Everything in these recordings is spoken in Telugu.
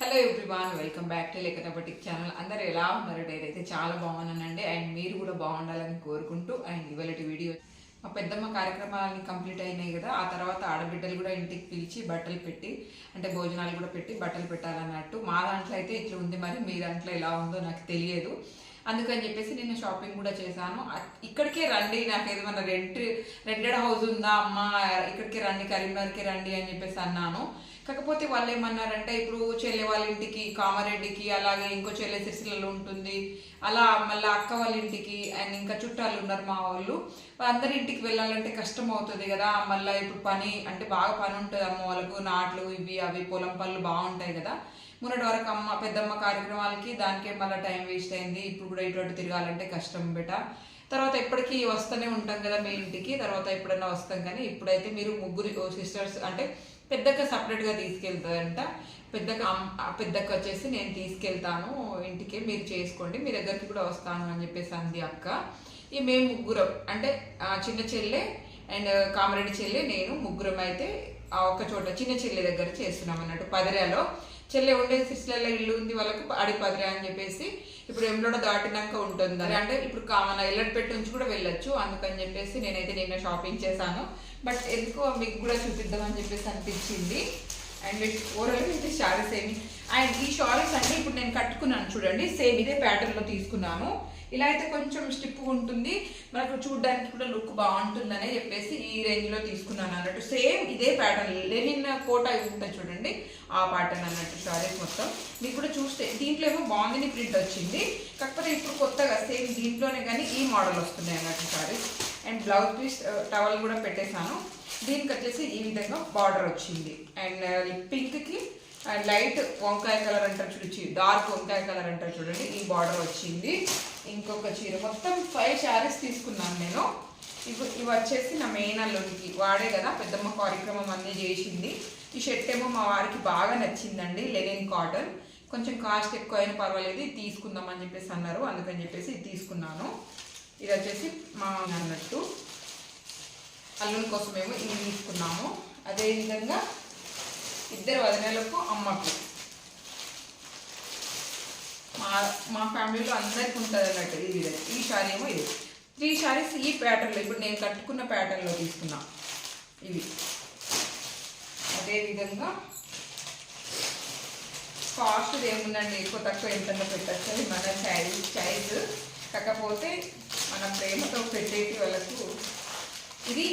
Hello everyone, welcome back to లేఖన బటిక్ ఛానల్. అందరూ ఎలా ఉన్నారు? నేనైతే చాలా బాగున్నానండి. అండ్ మీరు కూడా బాగుండాలని కోరుకుంటూ అండ్ ఇవాళ వీడియో మా పెద్దమ్మ కార్యక్రమాలన్నీ కంప్లీట్ అయినాయి కదా. ఆ తర్వాత ఆడబిడ్డలు కూడా ఇంటికి పిలిచి బట్టలు పెట్టి అంటే భోజనాలు కూడా పెట్టి బట్టలు పెట్టాలన్నట్టు. మా దాంట్లో అయితే ఇట్లా ఉంది, మరి మీ దాంట్లో ఎలా ఉందో నాకు తెలియదు. అందుకని చెప్పేసి నేను షాపింగ్ కూడా చేశాను. ఇక్కడికే రండి, నాకు ఏదైనా రెంటెడ్ హౌస్ ఉందా అమ్మ, ఇక్కడికే రండి, కరీంనగర్కి రండి అని చెప్పేసి అన్నాను. కాకపోతే వాళ్ళు ఏమన్నారంటే, ఇప్పుడు చెల్లె వాళ్ళ ఇంటికి కామారెడ్డికి, అలాగే ఇంకో చెల్లె సిరిసిల్లలో ఉంటుంది, అలా మళ్ళీ అక్క వాళ్ళ ఇంటికి అండ్ ఇంకా చుట్టాలు ఉన్నారు మా వాళ్ళు, అందరి ఇంటికి వెళ్ళాలంటే కష్టం అవుతుంది కదా. మళ్ళీ ఇప్పుడు పని అంటే బాగా పని ఉంటుంది అమ్మ వాళ్ళకు, నాట్లు ఇవి అవి పొలం పనులు బాగుంటాయి కదా. మొన్నటి వరకు పెద్దమ్మ కార్యక్రమాలకి దానికే మళ్ళీ టైం వేస్ట్ అయింది. ఇప్పుడు కూడా ఇటువంటి తిరగాలంటే కష్టం బెట. తర్వాత ఎప్పటికీ వస్తూనే ఉంటాం కదా మీ ఇంటికి, తర్వాత ఎప్పుడైనా వస్తాం. కానీ ఇప్పుడైతే మీరు ముగ్గురు సిస్టర్స్ అంటే పెద్దక్క సపరేట్గా తీసుకెళ్తారంట. పెద్దక్క వచ్చేసి నేను తీసుకెళ్తాను ఇంటికి, మీరు చేసుకోండి, మీ దగ్గరికి కూడా వస్తాను అని చెప్పేసి అంది అక్క. మేము ముగ్గురం అంటే చిన్న చెల్లె అండ్ కామారెడ్డి చెల్లె నేను ముగ్గురం అయితే ఒక చోట చిన్న చెల్లె దగ్గర చేస్తున్నాం అన్నట్టు. పదిరేలో చెల్లె ఉండే సిస్టర్ల ఇల్లు ఉంది వాళ్ళకు, అడి పదిరే అని చెప్పేసి ఇప్పుడు ఎంలోడ దాటినాక ఉంటుంది అంటే ఇప్పుడు కామన్ ఎల్లడిపెట్టి నుంచి కూడా వెళ్ళొచ్చు. అందుకని చెప్పేసి నేనైతే నిన్న షాపింగ్ చేశాను. బట్ ఎందుకో మీకు కూడా చూపిద్దామని చెప్పేసి అనిపించింది. అండ్ ఓవరాల్ అయితే శారీస్ ఏమి అండ్ ఈ శారీస్ అంటే ఇప్పుడు నేను కట్టుకున్నాను చూడండి, సేమ్ ఇదే ప్యాటర్న్లో తీసుకున్నాను. ఇలా అయితే కొంచెం స్టిప్ ఉంటుంది, మనకు చూడడానికి కూడా లుక్ బాగుంటుందనే చెప్పేసి ఈ రేంజ్లో తీసుకున్నాను అన్నట్టు. సేమ్ ఇదే ప్యాటర్న్ లెనిన్ కోట ఉంటుంది చూడండి, ఆ ప్యాటర్న్ అన్నట్టు శారీస్ మొత్తం. మీకు కూడా చూస్తే దీంట్లో ఏమో బాగుంది ప్రింట్ వచ్చింది, కాకపోతే ఇప్పుడు కొత్తగా సేమ్ దీంట్లోనే కానీ ఈ మోడల్ వస్తున్నాయి అన్నట్టు saris. And blouse piece towel కూడా పెట్టేశాను. దీనికి వచ్చేసి ఈ విధంగా బార్డర్ వచ్చింది. అండ్ పింక్కి లైట్ వంకాయ కలర్ అంటారు చూడండి, డార్క్ వంకాయ కలర్ అంటారు చూడండి, ఈ బార్డర్ వచ్చింది. ఇంకొక చీర మొత్తం 5 శారీస్ తీసుకున్నాను నేను. ఇవి వచ్చేసి నా మెయిన్ అల్లుడికి వాడే కదా పెద్దమ్మ కార్యక్రమం అన్నీ చేసింది. ఈ షర్ట్ ఏమో మా వారికి బాగా నచ్చిందండి, లెనిన్ కాటన్, కొంచెం కాస్ట్ ఎక్కువ అయినా పర్వాలేదు ఇది తీసుకుందాం అని చెప్పేసి అన్నారు. అందుకని చెప్పేసి ఇది తీసుకున్నాను. ఇది వచ్చేసి మా అన్నట్టు అల్లుని కోసమేమో ఇవి తీసుకున్నాము. అదేవిధంగా ఇద్దరు వదినలకు అమ్మకు మా ఫ్యామిలీలో అందరికి ఉంటుంది అన్నట్టు. ఇది ఈ శారీ ఏమో ఇది 3 శారీస్ ఈ ప్యాటర్న్లో ఇప్పుడు నేను కట్టుకున్న ప్యాటర్న్లో తీసుకున్నా ఇవి. అదేవిధంగా కాస్ట్ ఏముందండి, ఎక్కువ తక్కువ ఎంతగా పెట్టచ్చు, అది మన చాయిస్. కాకపోతే మన ప్రేమతో పెట్టేటి వాళ్ళకు ఇది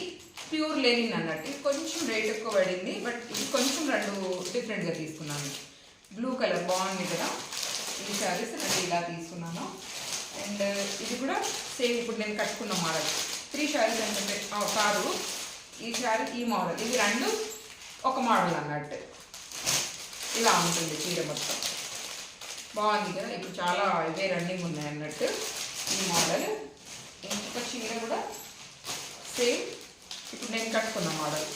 ప్యూర్ లెనిన్ అన్నట్టు. కొంచెం రేట్ ఎక్కువ పడింది, బట్ ఇది కొంచెం 2 డిఫరెంట్గా తీసుకున్నాను. బ్లూ కలర్ బాగుంది కదా, ఈ శారీస్ నేను ఇలా తీసుకున్నాను. అండ్ ఇది కూడా సేమ్ ఇప్పుడు నేను కట్టుకున్న మోడల్ 3 శారీస్ అంటే కాదు, ఈ శారీ ఈ మోడల్, ఇవి 2 ఒక మోడల్ అన్నట్టు. ఇలా ఉంటుంది చీర మొత్తం, బాగుంది కదా. ఇప్పుడు చాలా ఇవే రన్నింగ్ ఉన్నాయి అన్నట్టు ఈ మోడల్. ఇంకొక చీర కూడా సేమ్ ఇప్పుడు నేను కట్టుకున్న మోడల్,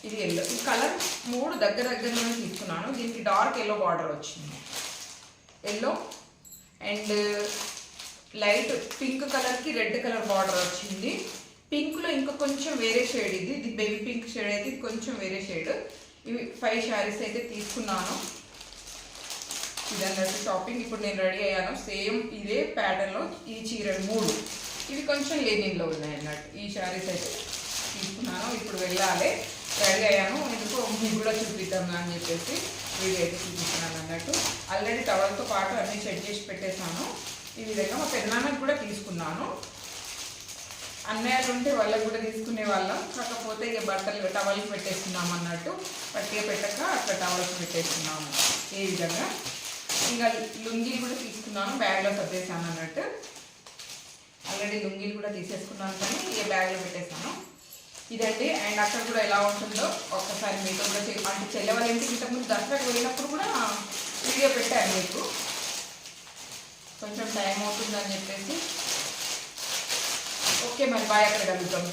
ఇది ఎల్లో. ఈ కలర్ 3 దగ్గరలోనే తీసుకున్నాను. దీనికి డార్క్ ఎల్లో బార్డర్ వచ్చింది, ఎల్లో అండ్ లైట్ పింక్ కలర్కి రెడ్ కలర్ బార్డర్ వచ్చింది. పింక్లో ఇంకా కొంచెం వేరే షేడ్, ఇది బేబీ పింక్ షేడ్ అయితే ఇది కొంచెం వేరే షేడ్. ఇవి 5 శారీస్ అయితే తీసుకున్నాను. ఇదన్నట్టు షాపింగ్. ఇప్పుడు నేను రెడీ అయ్యాను, సేమ్ ఇదే ప్యాటర్న్లో ఈ చీరలు 3 ఇవి కొంచెం లెనిన్లో ఉన్నాయి అన్నట్టు. ఈ శారీస్ అయితే తీసుకున్నాను. ఇప్పుడు వెళ్ళాలి, రెడీ అయ్యాను. ఎందుకో మీకు కూడా చూపిద్దాం అని చెప్పేసి వీడియో అయితే చూపిస్తున్నాను అన్నట్టు. ఆల్రెడీ టవల్తో పాటు అన్నీ సెట్ చేసి పెట్టేశాను. ఈ విధంగా మా పెద్దనాన్నకి కూడా తీసుకున్నాను. అన్నయ్యలు ఉంటే వాళ్ళకి కూడా తీసుకునే వాళ్ళం, కాకపోతే ఇక బట్టలు టవల్కి పెట్టేస్తున్నాం అన్నట్టు. పట్టిగా పెట్టక అట్లా టవల్కి పెట్టేస్తున్నాము. ఈ విధంగా ఇంకా లుంగీలు కూడా తీసుకున్నాను, బ్యాగ్లో సర్దేశాను అన్నట్టు. ఆల్రెడీ లుంగీలు కూడా తీసేసుకున్నాను, కానీ ఈ బ్యాగ్లో పెట్టేశాను. ఇదండి. అండ్ అక్కడ కూడా ఎలా ఉంటుందో ఒక్కసారి మీతో కూడా అంటే చెల్లె వాళ్ళ ఇంటికి ఇంతకుముందు దసరాకు వెళ్ళినప్పుడు కూడా వీడియో పెట్టాను మీకు. కొంచెం టైం అవుతుందని చెప్పేసి ఓకే మరి బాయ్, అక్కడ కలుగుతాం.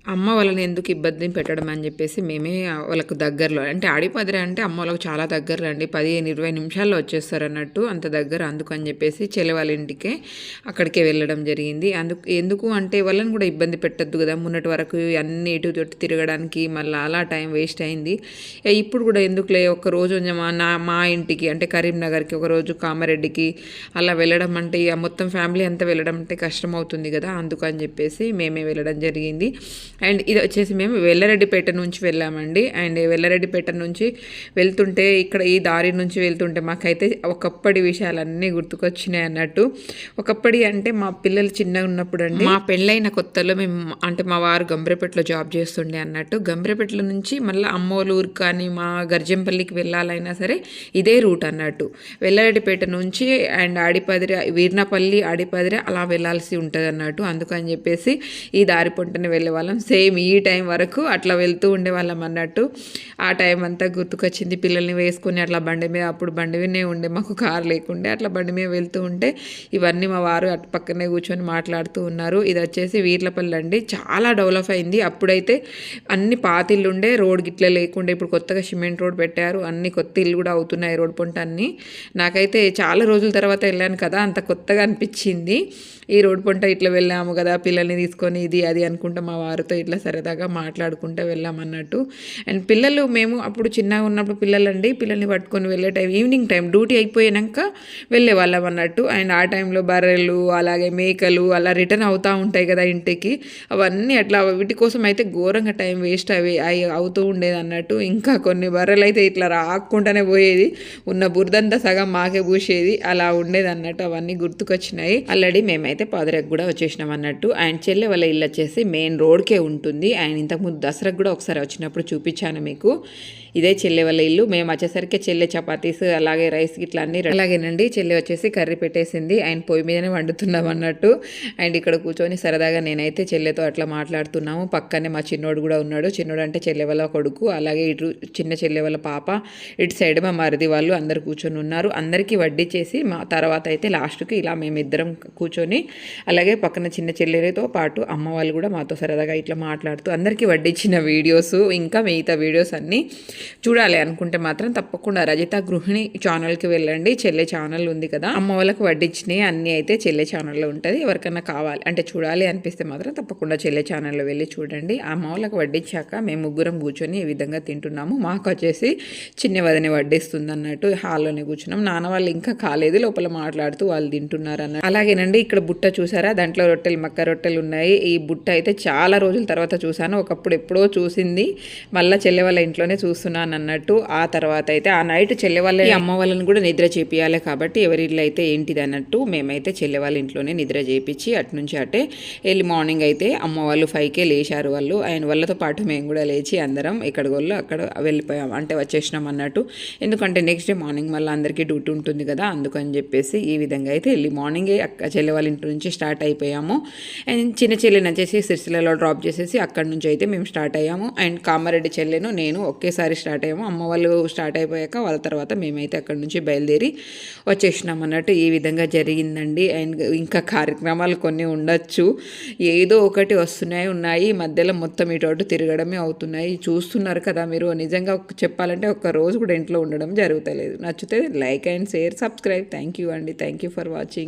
అమ్మ వాళ్ళని ఎందుకు ఇబ్బంది పెట్టడం అని చెప్పేసి మేమే వాళ్ళకు దగ్గరలో అంటే ఆడిపదిరే అంటే అమ్మ వాళ్ళకు చాలా దగ్గరలో అండి 15-20 నిమిషాల్లో వచ్చేస్తారు అన్నట్టు అంత దగ్గర అందుకని చెప్పేసి చెల్లి వాళ్ళ ఇంటికే అక్కడికే వెళ్ళడం జరిగింది. ఎందుకు అంటే వాళ్ళని కూడా ఇబ్బంది పెట్టద్దు కదా, మొన్నటి వరకు అన్ని ఇటు తోటి తిరగడానికి మళ్ళీ అలా టైం వేస్ట్ అయింది. ఇప్పుడు కూడా ఎందుకులే ఒకరోజు మా ఇంటికి అంటే కరీంనగర్కి ఒకరోజు కామారెడ్డికి అలా వెళ్ళడం అంటే మొత్తం ఫ్యామిలీ అంతా వెళ్ళడం అంటే కష్టం అవుతుంది కదా, అందుకని చెప్పేసి మేమే వెళ్ళడం జరిగింది. అండ్ ఇది వచ్చేసి మేము వెల్లారెడ్డిపేట నుంచి వెళ్ళామండి. అండ్ వెల్లారెడ్డిపేట నుంచి వెళ్తుంటే ఇక్కడ ఈ దారి నుంచి వెళ్తుంటే మాకైతే ఒకప్పటి విషయాలన్నీ గుర్తుకొచ్చినాయి అన్నట్టు. ఒకప్పటి అంటే మా పిల్లలు చిన్నగా ఉన్నప్పుడు అండి, మా పెళ్ళైన కొత్తలో మేము అంటే మా వారు గంభీరపేటలో జాబ్ చేస్తుండే అన్నట్టు. గంభీరపేటలో నుంచి మళ్ళీ అమ్మోలూరు కానీ మా గర్జంపల్లికి వెళ్ళాలైనా సరే ఇదే రూట్ అన్నట్టు. వెల్లారెడ్డిపేట నుంచి అండ్ ఆడిపదిర వీర్నపల్లి ఆడిపదిర అలా వెళ్ళాల్సి ఉంటుంది అన్నట్టు. అందుకని చెప్పేసి ఈ దారి పొంటనే వెళ్ళే వాళ్ళం. సేమ్ ఈ టైం వరకు అట్లా వెళ్తూ ఉండేవాళ్ళం అన్నట్టు. ఆ టైం అంతా గుర్తుకొచ్చింది. పిల్లల్ని వేసుకొని అట్లా బండి మీద, అప్పుడు బండి మీదనే ఉండే, మాకు కారు లేకుండే, అట్లా బండి మీద వెళ్తూ ఉంటే ఇవన్నీ మా వారు అటు పక్కనే కూర్చొని మాట్లాడుతూ ఉన్నారు. ఇది వచ్చేసి వీర్లపల్లి అండి, చాలా డెవలప్ అయింది. అప్పుడైతే అన్ని పాతిళ్ళు ఉండే, రోడ్ గిట్ల లేకుండే, ఇప్పుడు కొత్తగా సిమెంట్ రోడ్ పెట్టారు, అన్ని కొత్త ఇల్లు కూడా అవుతున్నాయి రోడ్ పొంట అన్నీ. నాకైతే చాలా రోజుల తర్వాత వెళ్ళాను కదా, అంత కొత్తగా అనిపించింది. ఈ రోడ్ పొంట ఇట్లా వెళ్ళాము కదా పిల్లల్ని తీసుకొని ఇది అది అనుకుంటా మా వారితో ఇట్లా సరదాగా మాట్లాడుకుంటూ వెళ్ళామన్నట్టు. అండ్ పిల్లలు మేము అప్పుడు చిన్నగా ఉన్నప్పుడు పిల్లల్ని పట్టుకొని వెళ్ళే టైం ఈవినింగ్ టైం డ్యూటీ అయిపోయాక వెళ్ళే వాళ్ళం అన్నట్టు. అండ్ ఆ టైంలో బర్రెలు అలాగే మేకలు అలా రిటర్న్ అవుతూ ఉంటాయి కదా ఇంటికి, అవన్నీ అట్లా వీటి కోసం అయితే ఘోరంగా టైం వేస్ట్ అవుతూ ఉండేది అన్నట్టు. ఇంకా కొన్ని బర్రెలు అయితే ఇట్లా రాకుండానే పోయేది, ఉన్న బురదంతా సగం మాకే పూసేది, అలా ఉండేది అన్నట్టు. అవన్నీ గుర్తుకొచ్చినాయి. ఆల్రెడీ మేమైతే పాదరకు కూడా వచ్చేసినాం అన్నట్టు. ఆయన చెల్లె వాళ్ళ ఇల్లు వచ్చేసి మెయిన్ రోడ్కే ఉంటుంది. ఆయన ఇంతకుముందు దసరాకు కూడా ఒకసారి వచ్చినప్పుడు చూపించాను మీకు. ఇదే చెల్లె వాళ్ళ ఇల్లు. మేము వచ్చేసరికి చెల్లె చపాతీస్ అలాగే రైస్ ఇట్లా అన్నీ అలాగేనండి. చెల్లె వచ్చేసి కర్రీ పెట్టేసింది, ఆయన పొయ్యి మీదనే వండుతున్నాం అన్నట్టు. అండ్ ఇక్కడ కూర్చొని సరదాగా నేనైతే చెల్లెతో అట్లా మాట్లాడుతున్నాము. పక్కనే మా చిన్నోడు కూడా ఉన్నాడు. చిన్నోడు అంటే చెల్లె వాళ్ళ కొడుకు, అలాగే ఇటు చిన్న చెల్లె వాళ్ళ పాప, ఇటు సైడ్ మా మరిది వాళ్ళు అందరు కూర్చొని ఉన్నారు. అందరికీ వడ్డించేసి మా తర్వాత అయితే లాస్ట్కి ఇలా మేమిద్దరం కూర్చొని, అలాగే పక్కన చిన్న చెల్లెలతో పాటు అమ్మ వాళ్ళు కూడా మాతో సరదాగా ఇట్లా మాట్లాడుతూ అందరికీ వడ్డించిన వీడియోస్ ఇంకా మిగతా వీడియోస్ అన్నీ చూడాలి అనుకుంటే మాత్రం తప్పకుండా రజిత గృహిణి ఛానల్కి వెళ్ళండి. చెల్లె ఛానల్ ఉంది కదా, అమ్మ వాళ్ళకి వడ్డించినవి అన్నీ అయితే చెల్లె ఛానల్లో ఉంటుంది. ఎవరికైనా కావాలి అంటే చూడాలి అనిపిస్తే మాత్రం తప్పకుండా చెల్లె ఛానల్లో వెళ్ళి చూడండి. అమ్మ వాళ్ళకి వడ్డించాక మేము ముగ్గురం కూర్చొని ఈ విధంగా తింటున్నాము. మాకు వచ్చేసి చిన్న వదిన వడ్డిస్తుంది అన్నట్టు. హాల్లోనే కూర్చున్నాం. నాన్న వాళ్ళు ఇంకా కాలేదు, లోపల మాట్లాడుతూ వాళ్ళు తింటున్నారు అన్నట్టు. అలాగేనండి, ఇక్కడ బుట్ట చూసారా, దాంట్లో రొట్టెలు మక్క రొట్టెలు ఉన్నాయి. ఈ బుట్ట అయితే చాలా రోజుల తర్వాత చూసాను. ఒకప్పుడు ఎప్పుడో చూసింది, మళ్ళీ చెల్లె వాళ్ళ ఇంట్లోనే చూస్తున్నాను అన్నట్టు. ఆ తర్వాత అయితే ఆ నైట్ చెల్లె వాళ్ళ అమ్మ వాళ్ళని కూడా నిద్ర చేపియాలి కాబట్టి ఎవరి ఇల్లు అయితే ఏంటిది అన్నట్టు మేమైతే చెల్లె వాళ్ళ ఇంట్లోనే నిద్ర చేపించి అటు నుంచి అటే వెళ్ళి మార్నింగ్ అయితే అమ్మ వాళ్ళు 5కే లేచారు వాళ్ళు. ఆయన వాళ్ళతో పాటు మేము కూడా లేచి అందరం ఇక్కడ వాళ్ళు అక్కడ వెళ్ళిపోయాం, అంటే వచ్చేసినాం అన్నట్టు. ఎందుకంటే నెక్స్ట్ డే మార్నింగ్ మళ్ళీ అందరికీ డ్యూటీ ఉంటుంది కదా, అందుకని చెప్పేసి ఈ విధంగా అయితే వెళ్ళి మార్నింగే చెల్లె వాళ్ళ ఇంటి నుంచి స్టార్ట్ అయిపోయాము. అండ్ చిన్న చెల్లెని వచ్చేసి సిరిసిల్లలో డ్రాప్ చేసేసి అక్కడి నుంచి అయితే మేము స్టార్ట్ అయ్యాము. అండ్ కామారెడ్డి చెల్లెను నేను ఒకేసారి స్టార్ట్ అయ్యాము. అమ్మ వాళ్ళు స్టార్ట్ అయిపోయాక వాళ్ళ తర్వాత మేమైతే అక్కడి నుంచి బయలుదేరి వచ్చేసినాం అన్నట్టు. ఈ విధంగా జరిగిందండి. అండ్ ఇంకా కార్యక్రమాలు కొన్ని ఉండొచ్చు, ఏదో ఒకటి ఉన్నాయి. మధ్యలో మొత్తం ఇటు తిరగడమే అవుతున్నాయి. చూస్తున్నారు కదా మీరు. నిజంగా చెప్పాలంటే ఒక్క రోజు కూడా ఇంట్లో ఉండడం జరుగుతలేదు. నచ్చితే like and share, subscribe. Thank you అండి. Thank you for watching.